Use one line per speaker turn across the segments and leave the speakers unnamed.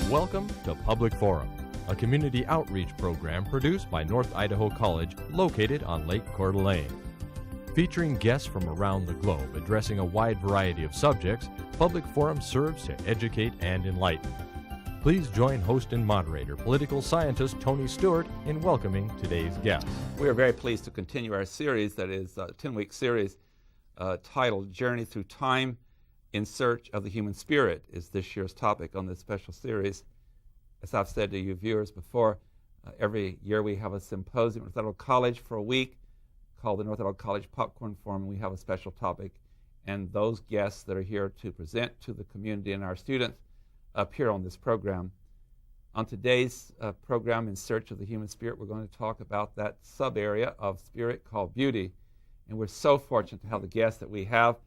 Welcome to Public Forum, a community outreach program produced by North Idaho College located on Lake Coeur d'Alene. Featuring guests from around the globe addressing a wide variety of subjects, Public Forum serves to educate and enlighten. Please join host and moderator, political scientist Tony Stewart, in welcoming today's guest.
We are very pleased to continue our series, that is a 10-week series titled Journey Through Time in Search of the Human Spirit is this year's topic on this special series. As I've said to you viewers before, every year we have a symposium at North Idaho College for a week called the North Idaho College Popcorn Forum, and we have a special topic. And those guests that are here to present to the community and our students appear on this program. On today's program, In Search of the Human Spirit, we're going to talk about that sub-area of spirit called beauty. And we're so fortunate to have the guests that we have.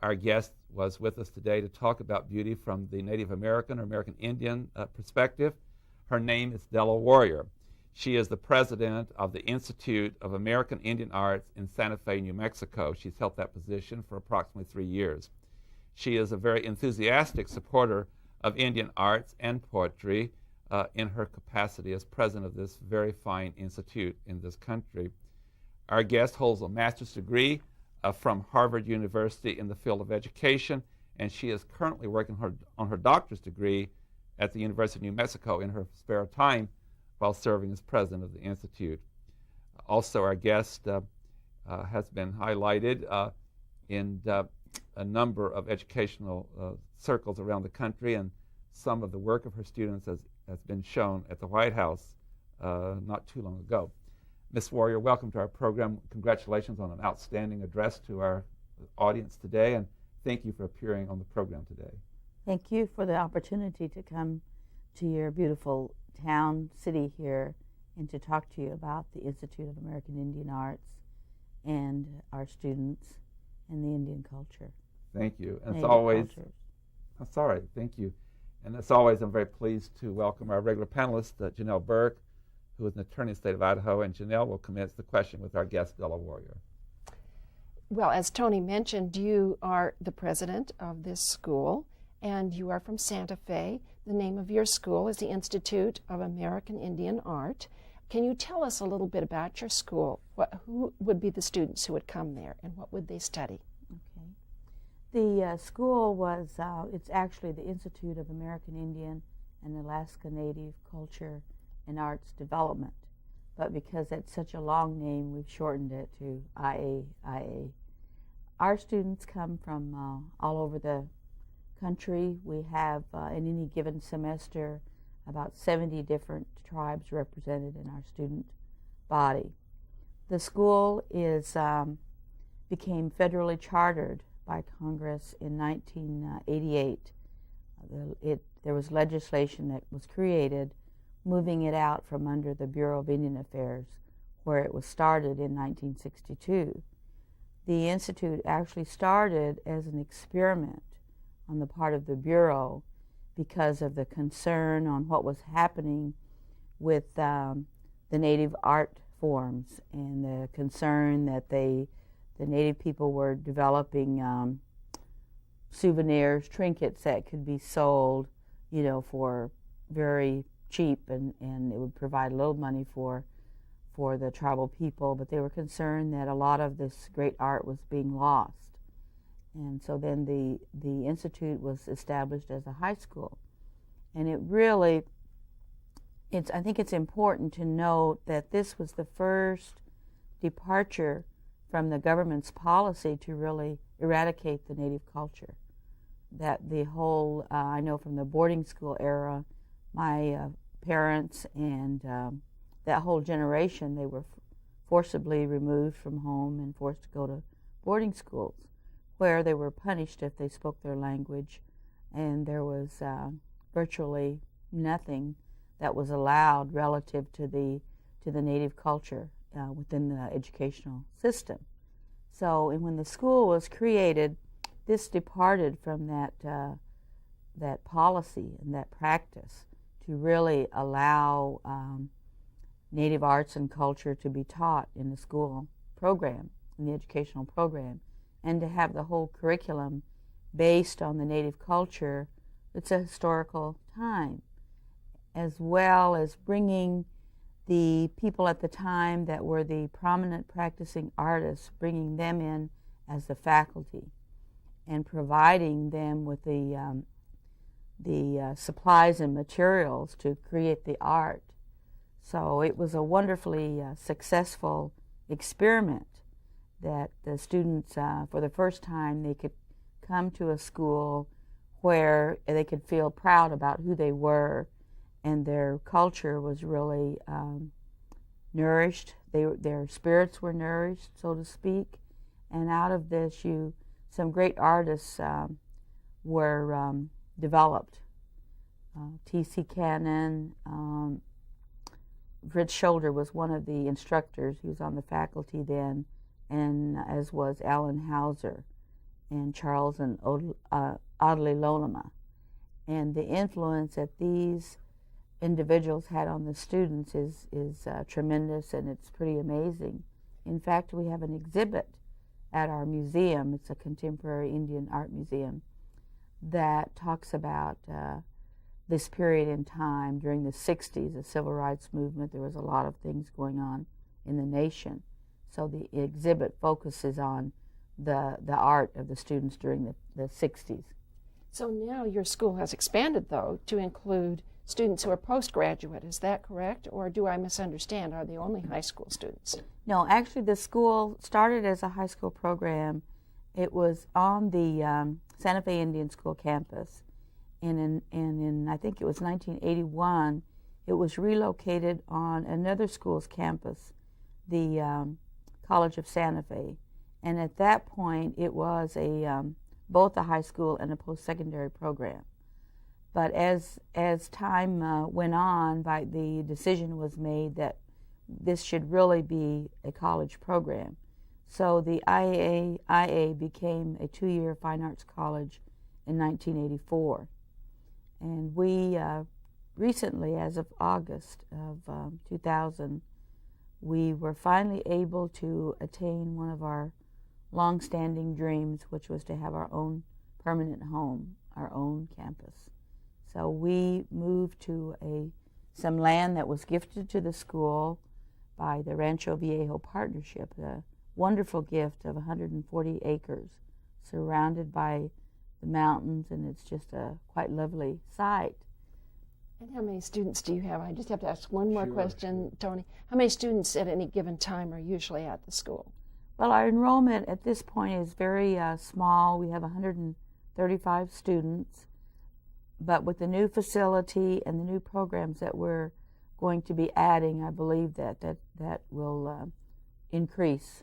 Our guest was with us today to talk about beauty from the Native American or American Indian perspective. Her name is Della Warrior. She is the president of the Institute of American Indian Arts in Santa Fe, New Mexico. She's held that position for approximately 3 years. She is a very enthusiastic supporter of Indian arts and poetry in her capacity as president of this very fine institute in this country. Our guest holds a master's degree from Harvard University in the field of education, and she is currently working on her doctor's degree at the University of New Mexico in her spare time while serving as president of the Institute. Also, our guest has been highlighted in a number of educational circles around the country, and some of the work of her students has been shown at the White House not too long ago. Ms. Warrior, welcome to our program. Congratulations on an outstanding address to our audience today, and thank you for appearing on the program today.
Thank you for the opportunity to come to your beautiful town, city here, and to talk to you about the Institute of American Indian Arts and our students and the Indian culture.
Thank you. And
Native
it's always,
cultures.
I'm sorry, thank you. And as always, I'm very pleased to welcome our regular panelist, Janelle Burke, who is an attorney in the state of Idaho, and Janelle will commence the question with our guest, Della Warrior.
Well, as Tony mentioned, you are the president of this school, and you are from Santa Fe. The name of your school is the Institute of American Indian Art. Can you tell us a little bit about your school? Who would be the students who would come there, and what would they study?
Okay. The school was, it's actually the Institute of American Indian and Alaska Native Culture and Arts Development, but because it's such a long name, we've shortened it to IAIA. Our students come from all over the country. We have, in any given semester, about 70 different tribes represented in our student body. The school became federally chartered by Congress in 1988. There was legislation that was created moving it out from under the Bureau of Indian Affairs, where it was started in 1962. The Institute actually started as an experiment on the part of the Bureau because of the concern on what was happening with the Native art forms and the concern that the Native people were developing souvenirs, trinkets that could be sold, for very cheap, and it would provide a little money for the tribal people, but they were concerned that a lot of this great art was being lost. And so then the Institute was established as a high school. And it really, I think it's important to note that this was the first departure from the government's policy to really eradicate the Native culture. That the whole, I know from the boarding school era, my parents and that whole generation, they were forcibly removed from home and forced to go to boarding schools, where they were punished if they spoke their language, and there was virtually nothing that was allowed relative to the Native culture within the educational system. So, and when the school was created, this departed from that policy and that practice to really allow Native arts and culture to be taught in the school program, in the educational program, and to have the whole curriculum based on the Native culture. It's a historical time. as well as bringing the people at the time that were the prominent practicing artists, bringing them in as the faculty and providing them with the supplies and materials to create the art. So it was a wonderfully successful experiment that the students, for the first time, they could come to a school where they could feel proud about who they were, and their culture was really nourished. Their spirits were nourished, so to speak, and out of this, some great artists were developed. T.C. Cannon, Fritz Scholder was one of the instructors. He was on the faculty then, and as was Alan Hauser and Charles and Audley Lolema. And the influence that these individuals had on the students is tremendous, and it's pretty amazing. In fact, we have an exhibit at our museum. It's a contemporary Indian art museum that talks about this period in time during the 60s, the civil rights movement. There was a lot of things going on in the nation. So the exhibit focuses on the art of the students during the 60s.
So now your school has expanded, though, to include students who are postgraduate. Is that correct? Or do I misunderstand? Are they only high school students?
No, actually the school started as a high school program. It was on the Santa Fe Indian School campus. And in I think it was 1981, it was relocated on another school's campus, the College of Santa Fe. And at that point, it was both a high school and a post-secondary program. But as time went on, the decision was made that this should really be a college program. So the IA became a 2-year fine arts college in 1984. And we recently, as of August of 2000, we were finally able to attain one of our long-standing dreams, which was to have our own permanent home, our own campus. So we moved to some land that was gifted to the school by the Rancho Viejo Partnership, a wonderful gift of 140 acres surrounded by the mountains, and it's just a quite lovely site.
And how many students do you have? I just have to ask one more question, Tony. How many students at any given time are usually at the school?
Well, our enrollment at this point is very small. We have 135 students, but with the new facility and the new programs that we're going to be adding, I believe that will increase,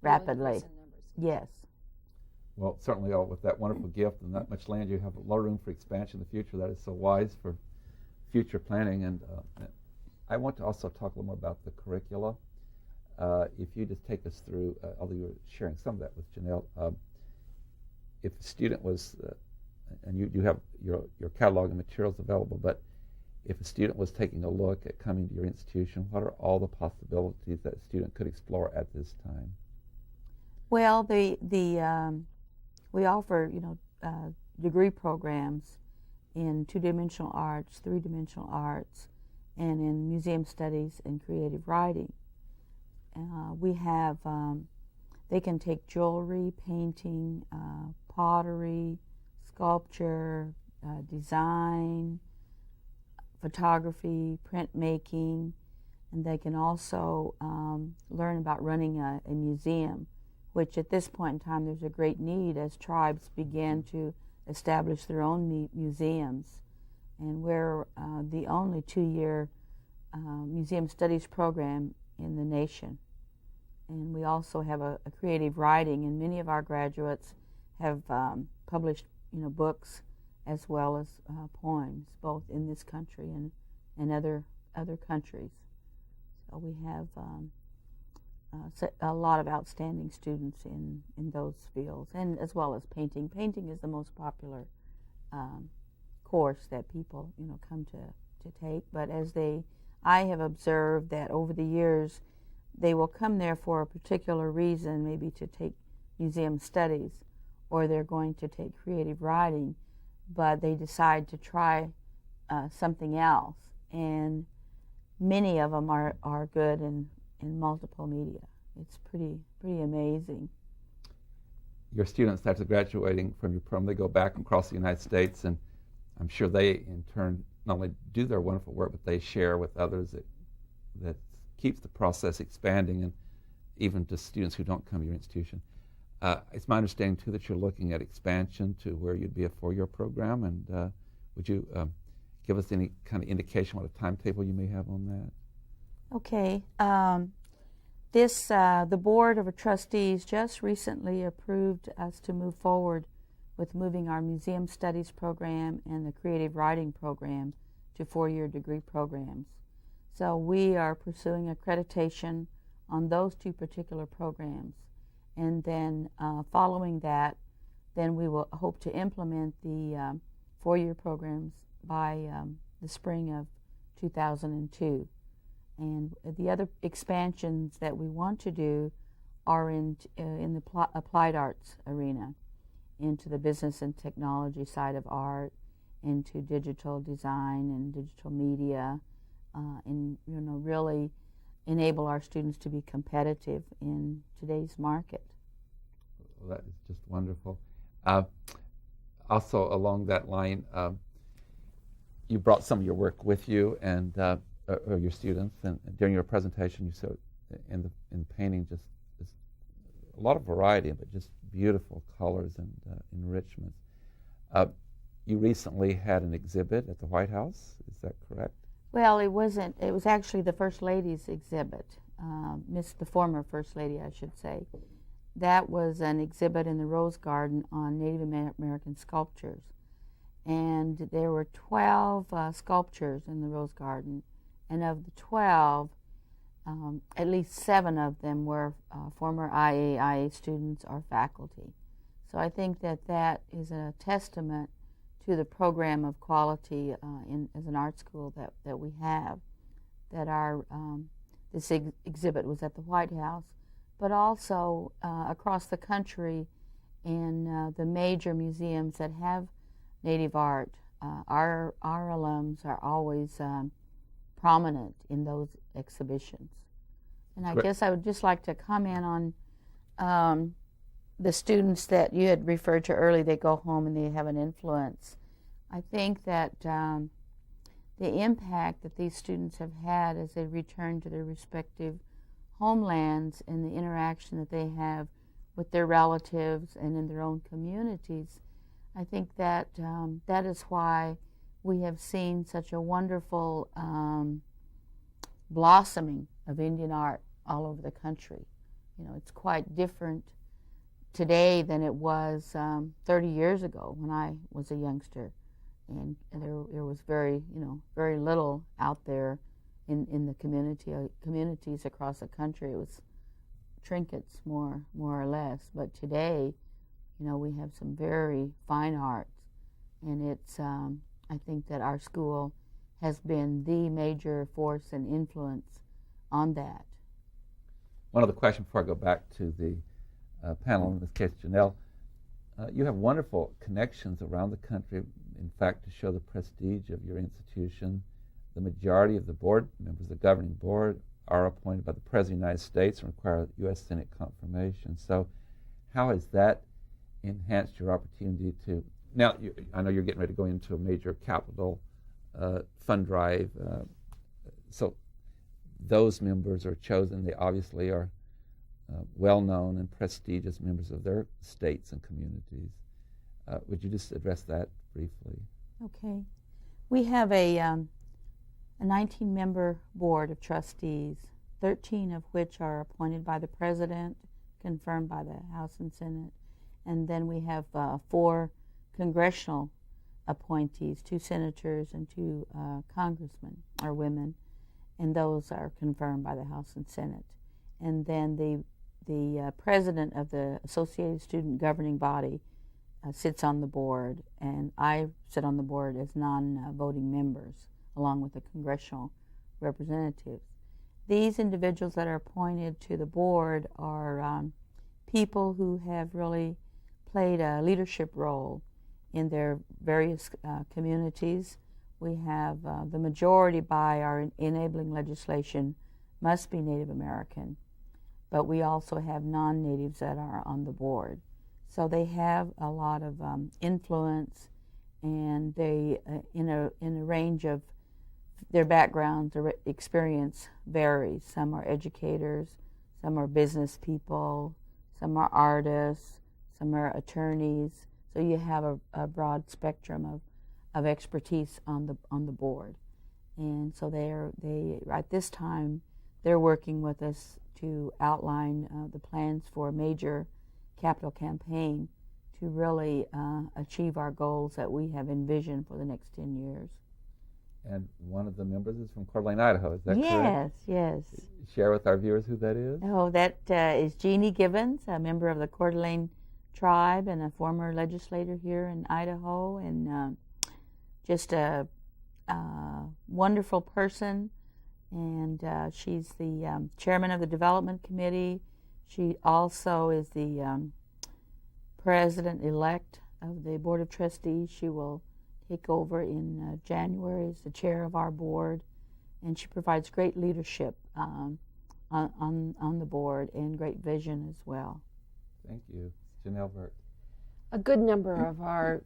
rapidly. Yes.
Well, certainly with that wonderful gift and that much land, you have a lot of room for expansion in the future. That is so wise for future planning. And I want to also talk a little more about the curricula. If you just take us through, although you were sharing some of that with Janelle, if a student was, and you have your catalog and materials available, but if a student was taking a look at coming to your institution, what are all the possibilities that a student could explore at this time?
Well, we offer, degree programs in two-dimensional arts, three-dimensional arts, and in museum studies and creative writing. We have, they can take jewelry, painting, pottery, sculpture, design, photography, printmaking, and they can also learn about running a museum, which at this point in time there's a great need as tribes begin to establish their own museums. And we're the only 2-year museum studies program in the nation. And we also have a creative writing, and many of our graduates have published books as well as poems, both in this country and other countries. So we have a lot of outstanding students in those fields, and as well as painting. Painting is the most popular course that people come to take. But I have observed that over the years, they will come there for a particular reason, maybe to take museum studies, or they're going to take creative writing, but they decide to try something else. And many of them are good in multiple media. It's pretty amazing.
Your students, after graduating from your program, they go back across the United States, and I'm sure they, in turn, not only do their wonderful work, but they share with others that keeps the process expanding, and even to students who don't come to your institution. It's my understanding, too, that you're looking at expansion to where you'd be a 4-year program, and would you give us any kind of indication what a timetable you may have on that?
Okay. The Board of Trustees just recently approved us to move forward with moving our Museum Studies program and the Creative Writing program to 4-year degree programs. So we are pursuing accreditation on those 2 particular programs. And then following that, then we will hope to implement the 4-year programs by the spring of 2002. And the other expansions that we want to do are in the applied arts arena, into the business and technology side of art, into digital design and digital media, and really enable our students to be competitive in today's market.
Well, that is just wonderful. Also, along that line, you brought some of your work with you, and or your students, and during your presentation, you showed in painting just a lot of variety, but just beautiful colors and enrichments. You recently had an exhibit at the White House. Is that correct?
Well, it wasn't. It was actually the First Lady's exhibit, the former First Lady, I should say. That was an exhibit in the Rose Garden on Native American sculptures. And there were 12 sculptures in the Rose Garden. And of the 12, at least 7 of them were former IAIA students or faculty. So I think that is a testament to the program of quality as an art school that we have. That this exhibit was at the White House, but also across the country in the major museums that have Native art. Our alums are always prominent in those exhibitions. And I guess I would just like to comment on the students that you had referred to earlier. They go home and they have an influence. I think that the impact that these students have had as they return to their respective homelands and the interaction that they have with their relatives and in their own communities, I think that that is why we have seen such a wonderful blossoming of Indian art all over the country. It's quite different today than it was 30 years ago when I was a youngster, and there was very little out there in the communities across the country. It was trinkets more or less, but today, we have some very fine arts, and it's I think that our school has been the major force and influence on that.
One other question before I go back to the panel, in this case, Janelle. You have wonderful connections around the country. In fact, to show the prestige of your institution, the majority of the board members, the governing board, are appointed by the President of the United States and require U.S. Senate confirmation. So how has that enhanced your opportunity to, now I know you're getting ready to go into a major capital fund drive, so those members are chosen. They obviously are well-known and prestigious members of their states and communities. Would you just address that briefly?
Okay. We have a 19-member board of trustees, 13 of which are appointed by the President, confirmed by the House and Senate. And then we have 4 congressional appointees, 2 senators and 2 congressmen or women, and those are confirmed by the House and Senate. And then the president of the Associated Student Governing Body sits on the board, and I sit on the board as non-voting members, along with the congressional representatives. These individuals that are appointed to the board are people who have really played a leadership role in their various communities, we have the majority by our enabling legislation must be Native American, but we also have non-natives that are on the board. So they have a lot of influence, and they, in a range of their backgrounds, their experience varies. Some are educators, some are business people, some are artists, some are attorneys. So you have a broad spectrum of expertise on the board. And so they at this time, they're working with us to outline the plans for a major capital campaign to really achieve our goals that we have envisioned for the next 10 years.
And one of the members is from Coeur d'Alene, Idaho, is that correct?
Yes, yes.
Share with our viewers who that is.
Oh, that is Jeannie Gibbons, a member of the Coeur d'Alene tribe and a former legislator here in Idaho, and just a wonderful person. And she's the chairman of the development committee. She also is the president-elect of the board of trustees. She will take over in January as the chair of our board, and she provides great leadership on the board and great vision as well.
Thank you. Janelle Burt.
A good number of our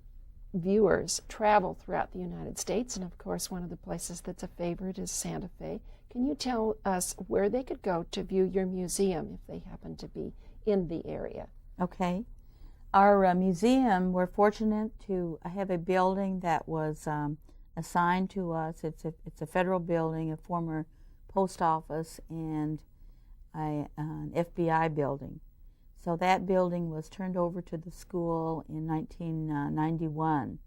viewers travel throughout the United States, and of course one of the places that's a favorite is Santa Fe. Can you tell us where they could go to view your museum if they happen to be in the area?
Okay. Our museum, we're fortunate to have a building that was assigned to us. It's a federal building, a former post office, and an FBI building. So that building was turned over to the school in 1991.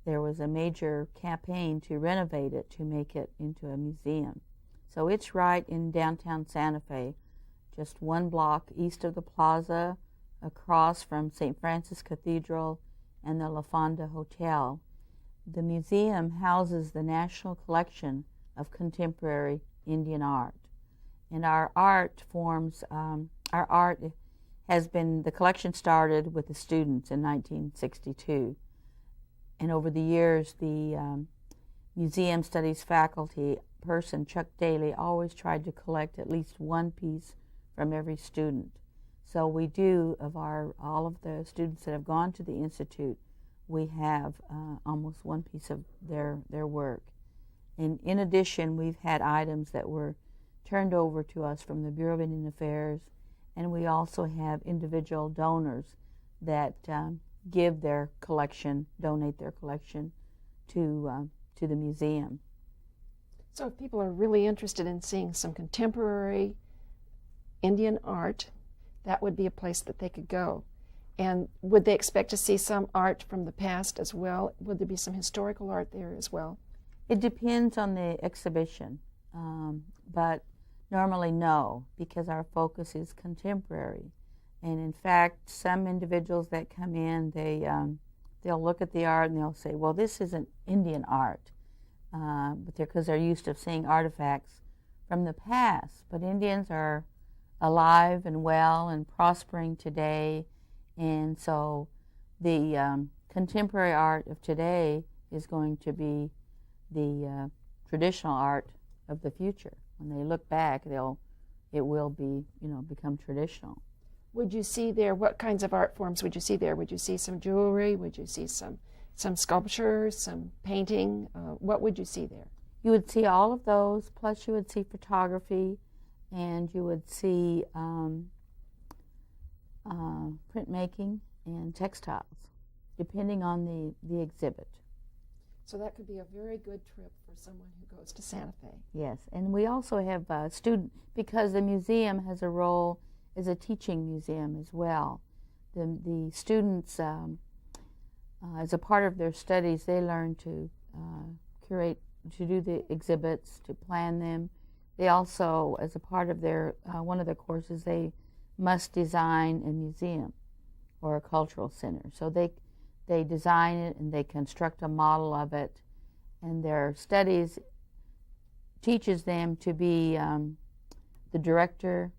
There was a major campaign to renovate it, to make it into a museum. So it's right in downtown Santa Fe, just one block east of the plaza, across from St. Francis Cathedral and the La Fonda Hotel. The museum houses the National Collection of Contemporary Indian Art. And our art has been, the collection started with the students in 1962. And over the years, the museum studies faculty person, Chuck Daly, always tried to collect at least one piece from every student. So we do, of all of the students that have gone to the Institute, we have almost one piece of their work. And in addition, we've had items that were turned over to us from the Bureau of Indian Affairs, and we also have individual donors that give their collection, donate their collection to the museum.
So if people are really interested in seeing some contemporary Indian art, that would be a place that they could go. And would they expect to see some art from the past as well? Would there be some historical art there as well?
It depends on the exhibition, but normally no, because our focus is contemporary. And in fact, some individuals that come in, they'll look at the art and they'll say, well, this isn't Indian art, because they're used to seeing artifacts from the past. But Indians are alive and well and prospering today, and so the contemporary art of today is going to be the traditional art of the future. When they look back, it will be, become traditional.
Would you see there, what kinds of art forms would you see there? Would you see some jewelry? Would you see some sculpture, some painting? What would you see there?
You would see all of those, plus you would see photography, and you would see printmaking and textiles, depending on the exhibit.
So that could be a very good trip for someone who goes to Santa Fe.
Yes, and we also have because the museum has a role as a teaching museum as well. The students, as a part of their studies, they learn to curate, to do the exhibits, to plan them. They also, as a part of their one of their courses, they must design a museum or a cultural center. So they design it and they construct a model of it, and their studies teaches them to be the director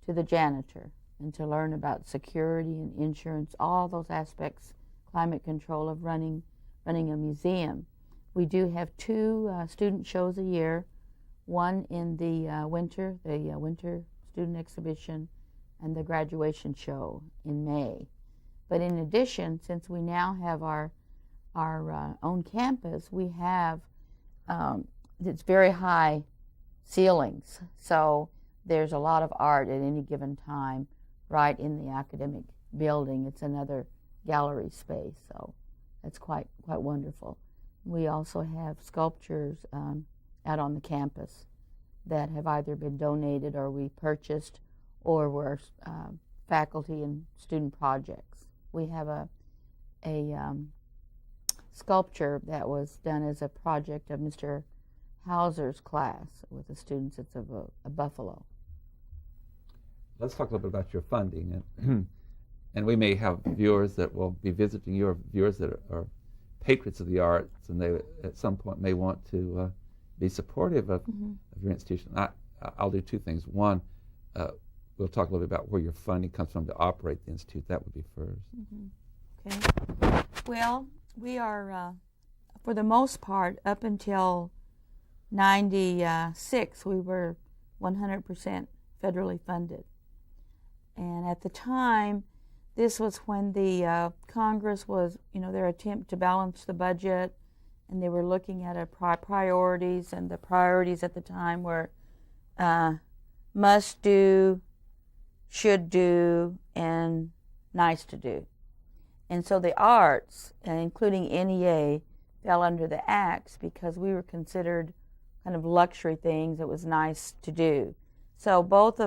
to the janitor, and to learn about security and insurance, all those aspects, climate control of running a museum. We do have two student shows a year, one in the winter student exhibition, and the graduation show in May. But in addition, since we now have our own campus, we have it's very high ceilings, so there's a lot of art at any given time right in the academic building. It's another gallery space, so that's quite wonderful. We also have sculptures out on the campus that have either been donated or we purchased or were faculty and student projects. We have a sculpture that was done as a project of Mr. Hauser's class with the students. It's of a buffalo.
Let's talk a little bit about your funding. And we may have viewers that will be visiting you, or viewers that are patrons of the arts, and they at some point may want to be supportive of your institution. I'll do two things. One, we'll talk a little bit about where your funding comes from to operate the institute. That would be first.
Okay. Well, we are, for the most part, up until 96, we were 100% federally funded. And at the time, this was when the Congress was, their attempt to balance the budget, and they were looking at priorities, and the priorities at the time were must do, should do, and nice to do. And so the arts, including NEA, fell under the axe because we were considered kind of luxury things that was nice to do. So both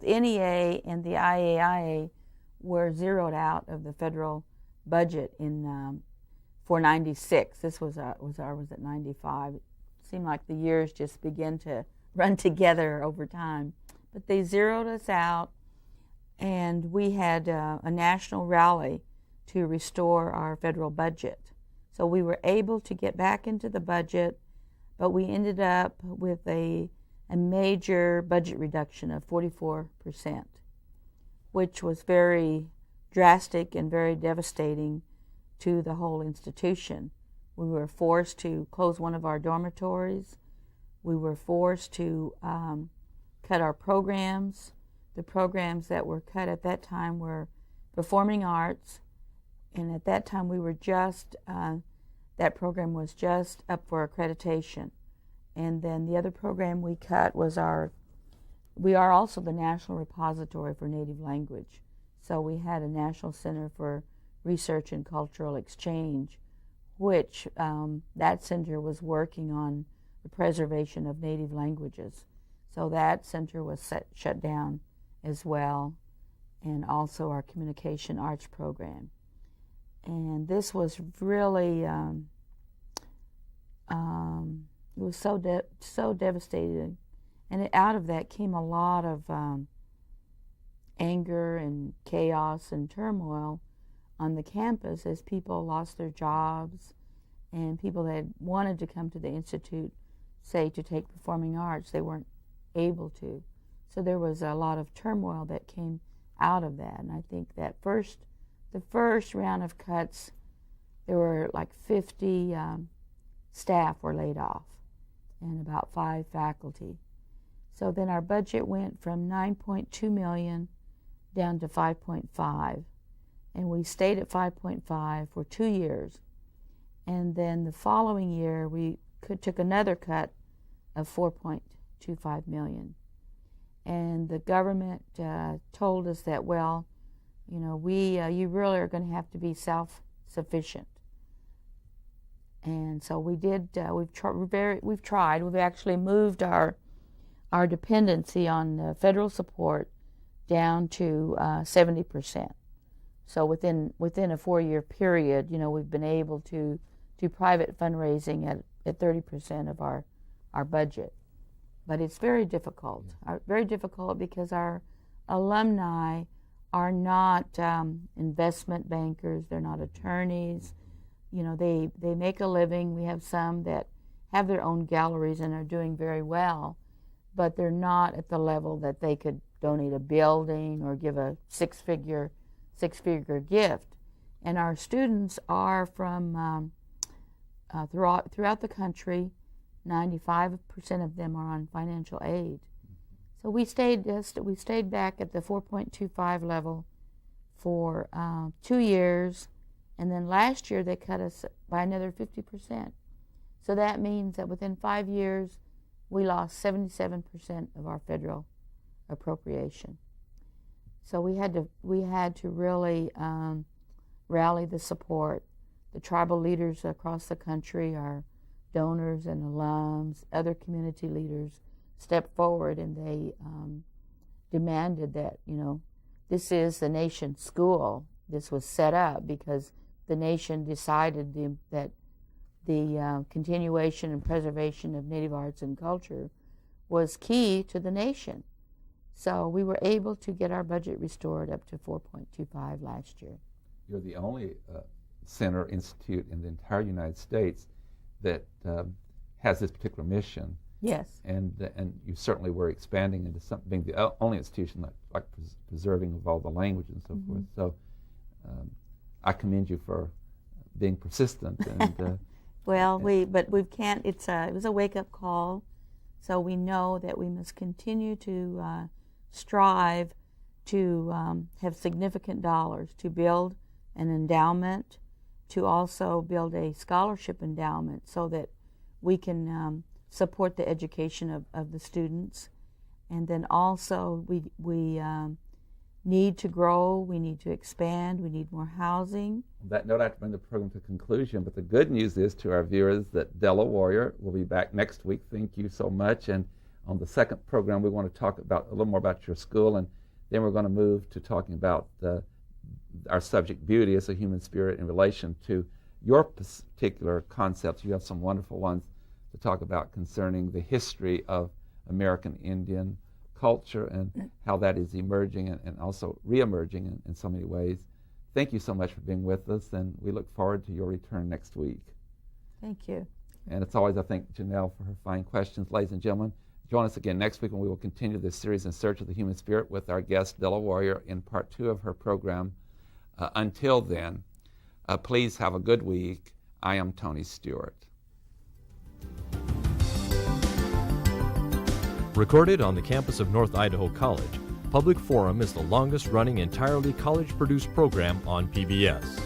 NEA and the IAIA were zeroed out of the federal budget for 96. This was at 95. It seemed like the years just began to run together over time. But they zeroed us out, and we had a national rally to restore our federal budget. So we were able to get back into the budget, but we ended up with a major budget reduction of 44%, which was very drastic and very devastating to the whole institution. We were forced to close one of our dormitories. We were forced to cut our programs. The programs that were cut at that time were performing arts, and at that time we were just, that program was just up for accreditation. And then the other program we cut was we are also the National Repository for Native Language. So we had a National Center for Research and Cultural Exchange, which that center was working on the preservation of native languages. So that center was shut down as well, and also our Communication Arts program. And this was really, it was so devastating. And out of that came a lot of anger and chaos and turmoil on the campus as people lost their jobs, and people that wanted to come to the Institute, say, to take performing arts, they weren't able to. So there was a lot of turmoil that came out of that. And I think that the first round of cuts, there were like 50 staff were laid off and about 5 faculty. So then our budget went from $9.2 million down to 5.5, and we stayed at 5.5 for 2 years. And then the following year, we took another cut of $4.25 million. And the government told us that, well, you really are going to have to be self-sufficient. And so we did. We've tried. We've actually moved our dependency on federal support down to 70%. So within a 4-year period, we've been able to do private fundraising at 30% of our budget. But it's very difficult. Very difficult because our alumni are not investment bankers. They're not attorneys. They make a living. We have some that have their own galleries and are doing very well, but they're not at the level that they could donate a building or give a six-figure gift. And our students are from throughout the country. 95% of them are on financial aid. So we stayed back at the 4.25 level for 2 years, and then last year they cut us by another 50%. So that means that within 5 years we lost 77% of our federal appropriation. So we had to really rally the support. The tribal leaders across the country, our donors and alums, other community leaders stepped forward, and they demanded that, this is the nation's school. This was set up because the nation decided that the continuation and preservation of Native arts and culture was key to the nation. So we were able to get our budget restored up to 4.25 last year.
You're the only center institute in the entire United States that has this particular mission.
Yes.
And you certainly were expanding into being the only institution like preserving of all the language and so forth. So I commend you for being persistent. And
well, we can't. It was a wake-up call. So we know that we must continue to strive to have significant dollars to build an endowment, to also build a scholarship endowment so that we can support the education of the students. And then also we need to grow, we need to expand, we need more housing.
On that note, I have to bring the program to conclusion, but the good news is to our viewers that Della Warrior will be back next week. Thank you so much. And on the second program, we want to talk about a little more about your school, and then we're going to move to talking about our subject, beauty as a human spirit, in relation to your particular concepts. You have some wonderful ones to talk about concerning the history of American Indian culture and how that is emerging and also re-emerging in so many ways. Thank you so much for being with us, and we look forward to your return next week.
Thank you.
And it's always, I thank Janelle for her fine questions. Ladies and gentlemen, join us again next week when we will continue this series In Search of the Human Spirit with our guest, Della Warrior, in part 2 of her program. Until then, please have a good week. I am Tony Stewart.
Recorded on the campus of North Idaho College, Public Forum is the longest-running entirely college-produced program on PBS.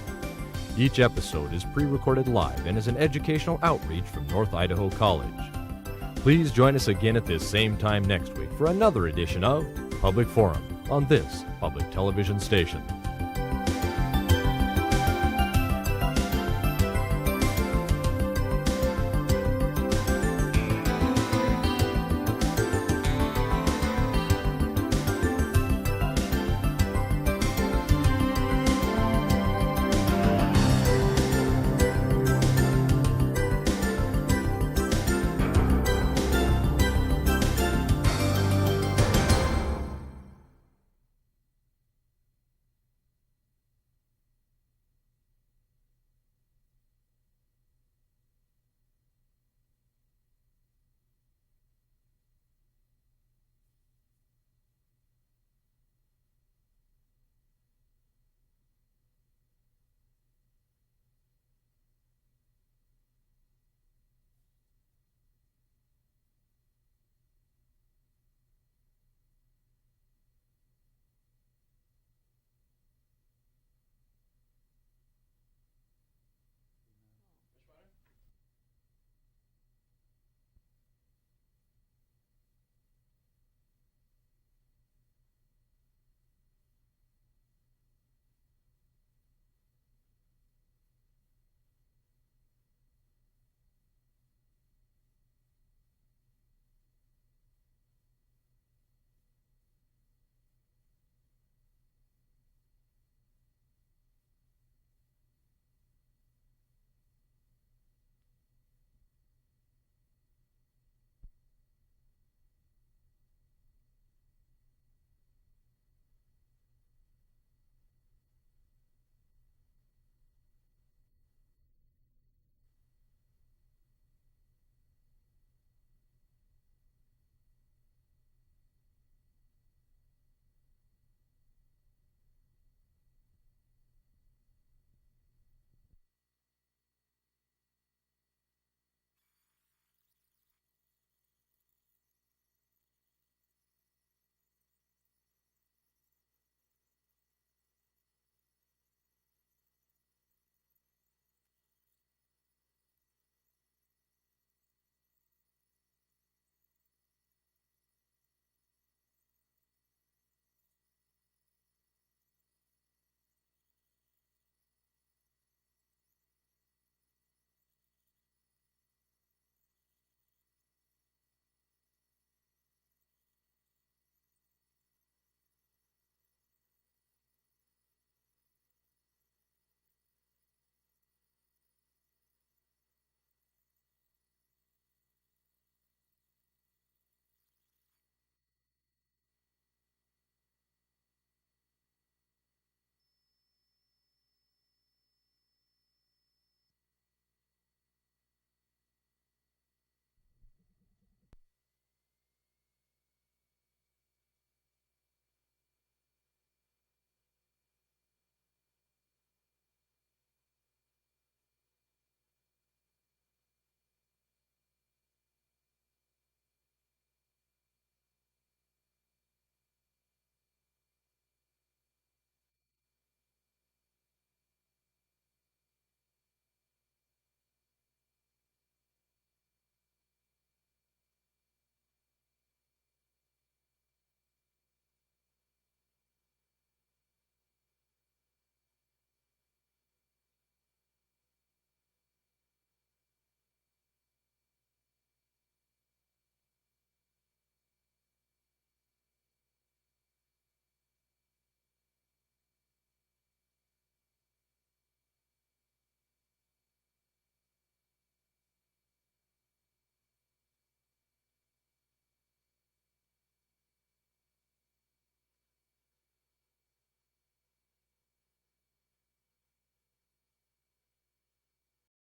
Each episode is pre-recorded live and is an educational outreach from North Idaho College. Please join us again at this same time next week for another edition of Public Forum on this public television station.